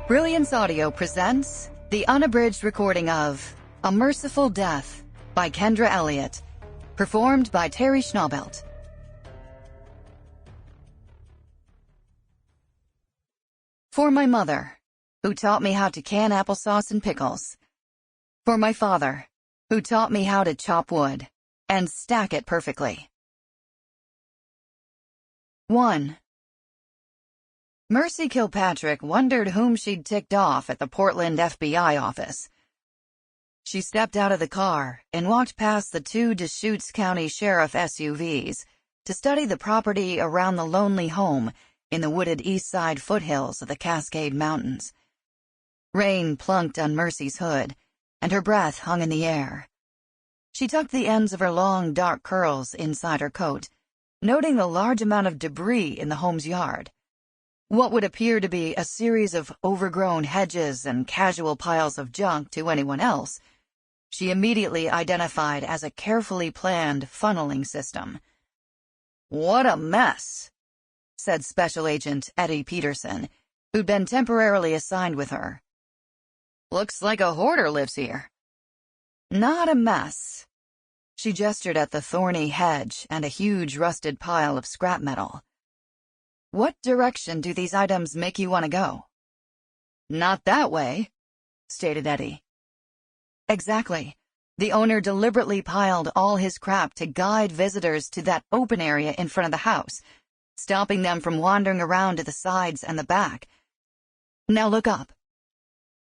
Brilliance Audio presents the unabridged recording of A Merciful Death by Kendra Elliot, performed by Teri Schnaubelt. For my mother, who taught me how to can applesauce and pickles. For my father, who taught me how to chop wood and stack it perfectly. 1. Mercy Kilpatrick wondered whom she'd ticked off at the Portland FBI office. She stepped out of the car and walked past the two Deschutes County Sheriff SUVs to study the property around the lonely home in the wooded east side foothills of the Cascade Mountains. Rain plunked on Mercy's hood, and her breath hung in the air. She tucked the ends of her long, dark curls inside her coat, noting the large amount of debris in the home's yard. What would appear to be a series of overgrown hedges and casual piles of junk to anyone else, she immediately identified as a carefully planned funneling system. "What a mess," said Special Agent Eddie Peterson, who'd been temporarily assigned with her. "Looks like a hoarder lives here." "Not a mess." She gestured at the thorny hedge and a huge rusted pile of scrap metal. "What direction do these items make you want to go?" "Not that way," stated Eddie. Exactly. The owner deliberately piled all his crap to guide visitors to that open area in front of the house, stopping them from wandering around to the sides and the back. "Now look up."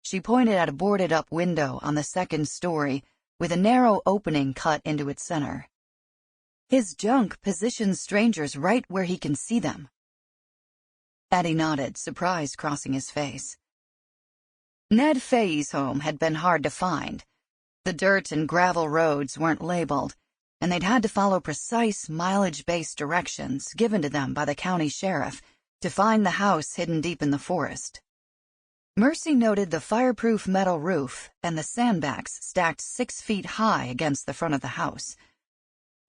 She pointed at a boarded-up window on the second story with a narrow opening cut into its center. "His junk positions strangers right where he can see them." Eddie nodded, surprise crossing his face. Ned Fay's home had been hard to find. The dirt and gravel roads weren't labeled, and they'd had to follow precise mileage-based directions given to them by the county sheriff to find the house hidden deep in the forest. Mercy noted the fireproof metal roof and the sandbags stacked 6 feet high against the front of the house.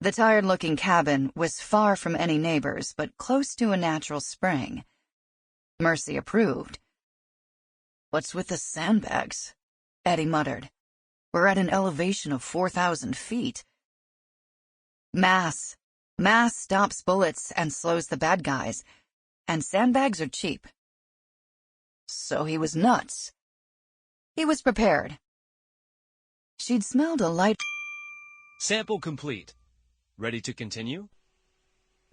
The tired-looking cabin was far from any neighbors, but close to a natural spring. Mercy approved. "What's with the sandbags?" Eddie muttered. "We're at an elevation of 4,000 feet. Mass. Mass stops bullets and slows the bad guys, and sandbags are cheap." So he was nuts. He was prepared. She'd smelled a light. Sample complete. Ready to continue?